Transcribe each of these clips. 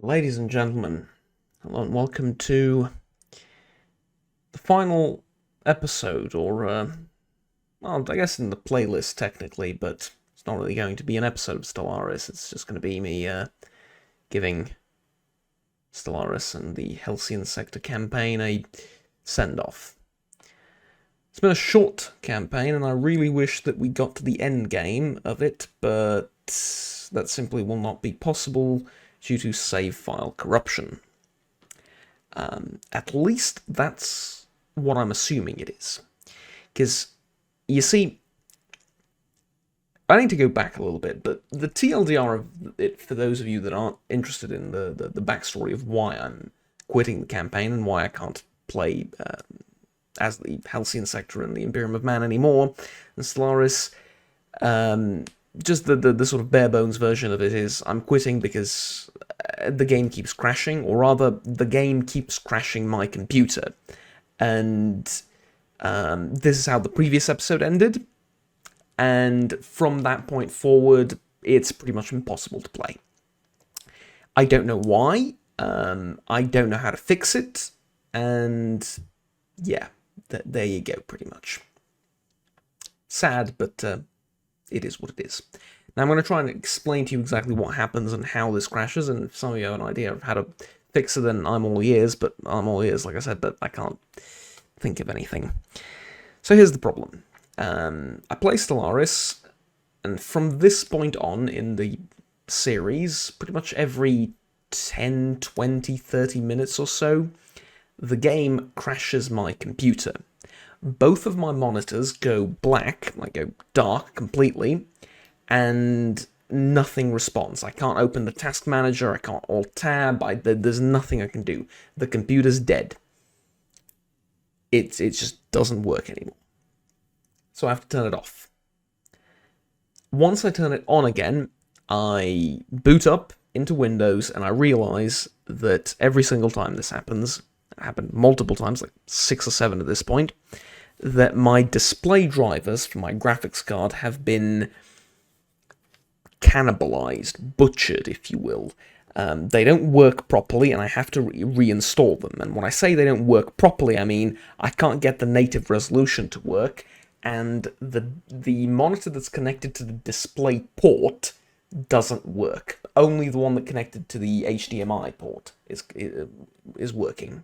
Ladies and gentlemen, hello and welcome to the final episode, well, I guess in the playlist technically, but it's not really going to be an episode of Stellaris. It's just going to be me giving Stellaris and the Helcian sector campaign a send-off. It's been a short campaign, and I really wish that we got to the end game of it, but that simply will not be possible due to save file corruption. At least that's what I'm assuming it is. Because, you see, I need to go back a little bit, but the TLDR of it, for those of you that aren't interested in the backstory of why I'm quitting the campaign and why I can't play as the Helcian sector and the Imperium of Man anymore, and Stellaris, just the sort of bare bones version of it is I'm quitting because the game keeps crashing, or rather, the game keeps crashing my computer. And this is how the previous episode ended. And from that point forward, it's pretty much impossible to play. I don't know why. I don't know how to fix it. And yeah, there you go, pretty much. Sad, but it is what it is. Now I'm going to try and explain to you exactly what happens and how this crashes, and if some of you have an idea of how to fix it, then I'm all ears, like I said, but I can't think of anything. So here's the problem. I play Stellaris, and from this point on in the series, pretty much every 10, 20, 30 minutes or so, the game crashes my computer. Both of my monitors go black, like go dark completely, and nothing responds. I can't open the task manager, I can't alt-tab, there's nothing I can do. The computer's dead. It just doesn't work anymore. So I have to turn it off. Once I turn it on again, I boot up into Windows, and I realise that every single time this happens, it happened multiple times, like 6 or 7 at this point, that my display drivers for my graphics card have been cannibalized, butchered, if you will. They don't work properly, and I have to reinstall them. And when I say they don't work properly, I mean I can't get the native resolution to work, and the monitor that's connected to the display port doesn't work. Only the one that connected to the HDMI port is working.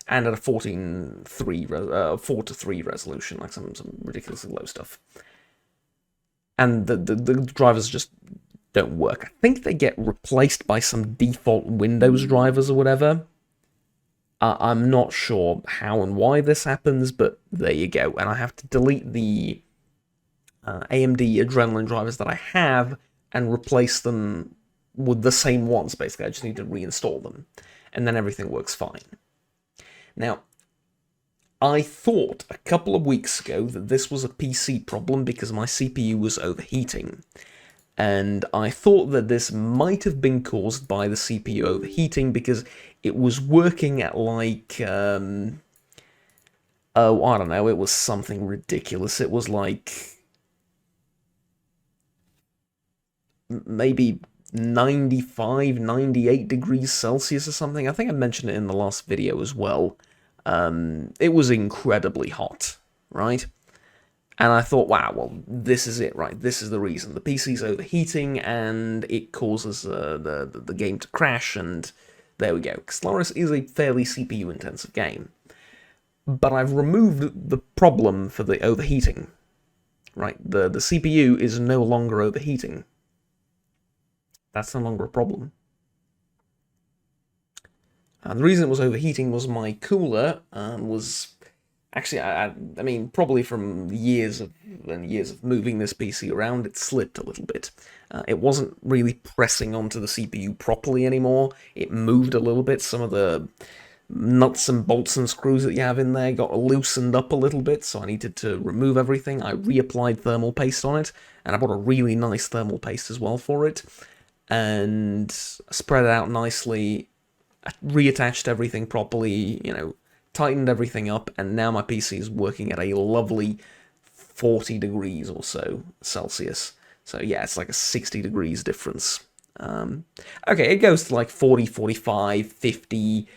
And at a 4 to 3 resolution, like some ridiculously low stuff. And the drivers just don't work. I think they get replaced by some default Windows drivers or whatever. I'm not sure how and why this happens, but there you go. And I have to delete the AMD Adrenalin drivers that I have and replace them with the same ones, basically. I just need to reinstall them. And then everything works fine. Now, I thought a couple of weeks ago that this was a PC problem because my CPU was overheating. And I thought that this might have been caused by the CPU overheating because it was working at like, oh, I don't know, it was something ridiculous. It was like maybe 95, 98 degrees Celsius or something. I think I mentioned it in the last video as well. It was incredibly hot, right? And I thought, wow, well, this is it, right? This is the reason. The PC's overheating, and it causes the game to crash, and there we go. Stellaris is a fairly CPU-intensive game. But I've removed the problem for the overheating, right? The CPU is no longer overheating. That's no longer a problem. And the reason it was overheating was my cooler was... Actually, I mean, probably from years of moving this PC around, it slipped a little bit. It wasn't really pressing onto the CPU properly anymore. It moved a little bit. Some of the nuts and bolts and screws that you have in there got loosened up a little bit, so I needed to remove everything. I reapplied thermal paste on it, and I bought a really nice thermal paste as well for it, and spread it out nicely, reattached everything properly, you know, tightened everything up, and now my PC is working at a lovely 40 degrees or so Celsius. So yeah, it's like a 60 degrees difference Okay, it goes to like 40, 45, 50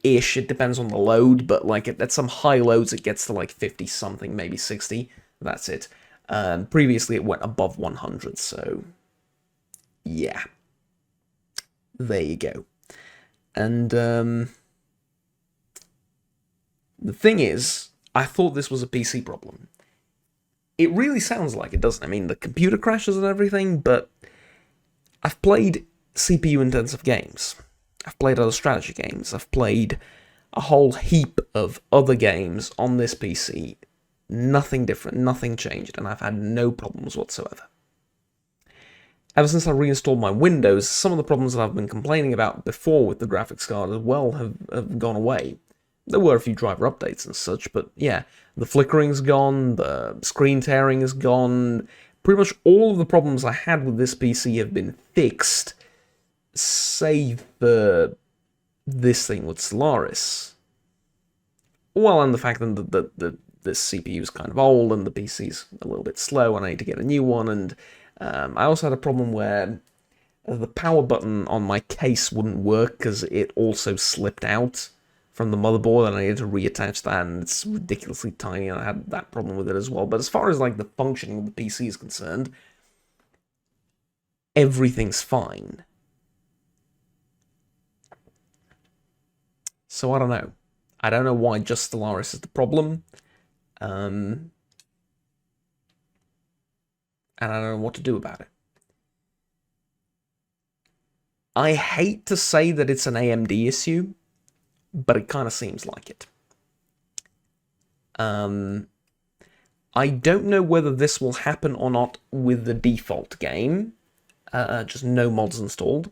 ish. It depends on the load, but like at some high loads it gets to like 50 something, maybe 60. That's it. Previously it went above 100, so yeah. There you go. And the thing is, I thought this was a PC problem. It really sounds like it, doesn't it? I mean, the computer crashes and everything, but I've played CPU-intensive games. I've played other strategy games. I've played a whole heap of other games on this PC. Nothing different, nothing changed, and I've had no problems whatsoever. Ever since I reinstalled my Windows, some of the problems that I've been complaining about before with the graphics card as well have gone away. There were a few driver updates and such, but yeah, the flickering's gone, the screen tearing is gone. Pretty much all of the problems I had with this PC have been fixed, save for this thing with Stellaris. Well, and the fact that this CPU is kind of old and the PC's a little bit slow and I need to get a new one, and I also had a problem where the power button on my case wouldn't work because it also slipped out from the motherboard and I needed to reattach that, and it's ridiculously tiny and I had that problem with it as well. But as far as like the functioning of the PC is concerned, everything's fine. So I don't know. I don't know why just Stellaris is the problem. And I don't know what to do about it. I hate to say that it's an AMD issue, but it kind of seems like it. I don't know whether this will happen or not with the default game, just no mods installed,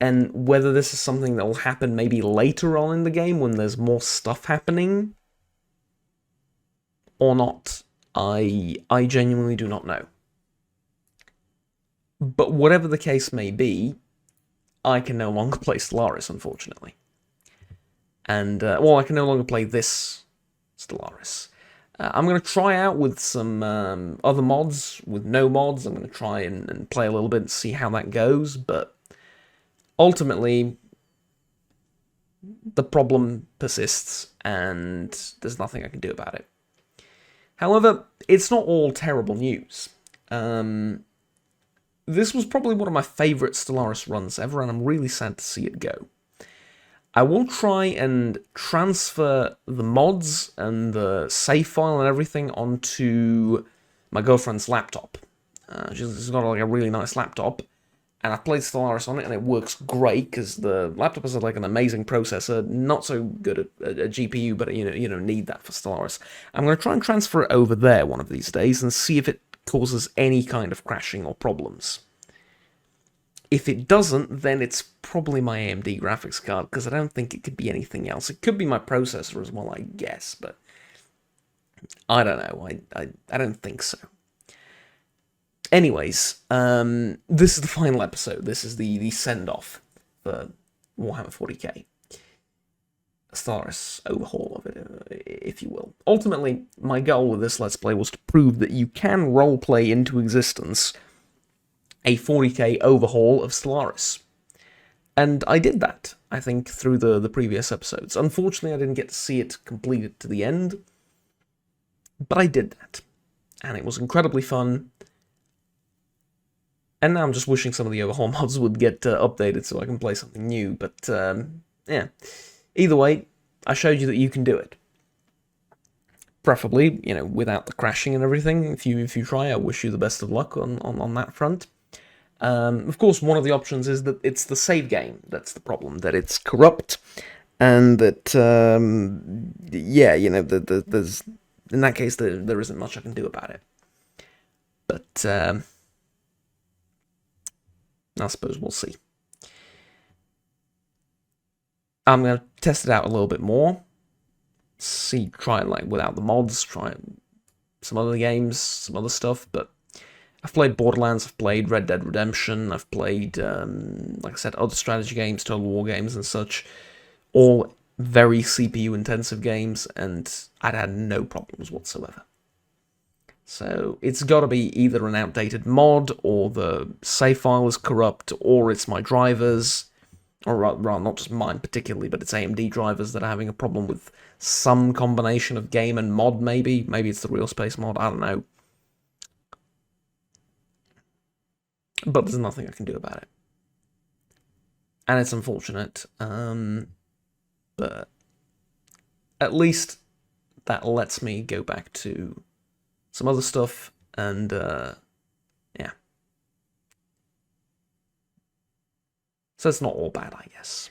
and whether this is something that will happen maybe later on in the game when there's more stuff happening, or not. I genuinely do not know. But whatever the case may be, I can no longer play Stellaris, unfortunately. And, well, I can no longer play this Stellaris. I'm going to try out with some other mods, with no mods. I'm going to try and play a little bit and see how that goes, but ultimately, the problem persists, and there's nothing I can do about it. However, it's not all terrible news. This was probably one of my favourite Stellaris runs ever, and I'm really sad to see it go. I will try and transfer the mods and the save file and everything onto my girlfriend's laptop. She's got like a really nice laptop, and I played Stellaris on it, and it works great because the laptop has like an amazing processor, not so good at a GPU, but you don't need that for Stellaris. I'm going to try and transfer it over there one of these days and see if it causes any kind of crashing or problems. If it doesn't, then it's probably my AMD graphics card, because I don't think it could be anything else. It could be my processor as well, I guess, but I don't know. I don't think so. Anyways, this is the final episode. This is the send-off for Warhammer 40k. A Stellaris overhaul of it, if you will. Ultimately, my goal with this Let's Play was to prove that you can roleplay into existence a 40k overhaul of Stellaris. And I did that, I think, through the previous episodes. Unfortunately, I didn't get to see it completed to the end, but I did that. And it was incredibly fun. And now I'm just wishing some of the overhaul mods would get updated so I can play something new, but yeah. Either way, I showed you that you can do it. Preferably, without the crashing and everything. If you try, I wish you the best of luck on that front. Of course, one of the options is that it's the save game that's the problem, that it's corrupt, and that, there's, in that case, there isn't much I can do about it. But, I suppose we'll see. I'm going to test it out a little bit more, try it like without the mods, try some other games, some other stuff, but I've played Borderlands, I've played Red Dead Redemption, I've played, like I said, other strategy games, Total War games and such, all very CPU-intensive games, and I'd had no problems whatsoever. So it's got to be either an outdated mod, or the save file is corrupt, or it's my drivers, or rather, not just mine particularly, but it's AMD drivers that are having a problem with some combination of game and mod, maybe. Maybe it's the real space mod, I don't know. But there's nothing I can do about it. And it's unfortunate, but at least that lets me go back to some other stuff, and yeah. So it's not all bad, I guess.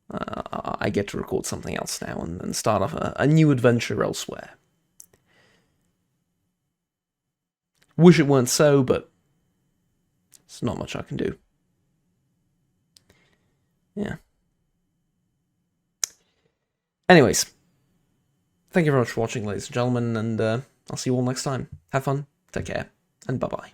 I get to record something else now and start off a new adventure elsewhere. Wish it weren't so, but there's not much I can do. Yeah. Anyways, thank you very much for watching, ladies and gentlemen, and I'll see you all next time. Have fun, take care, and bye-bye.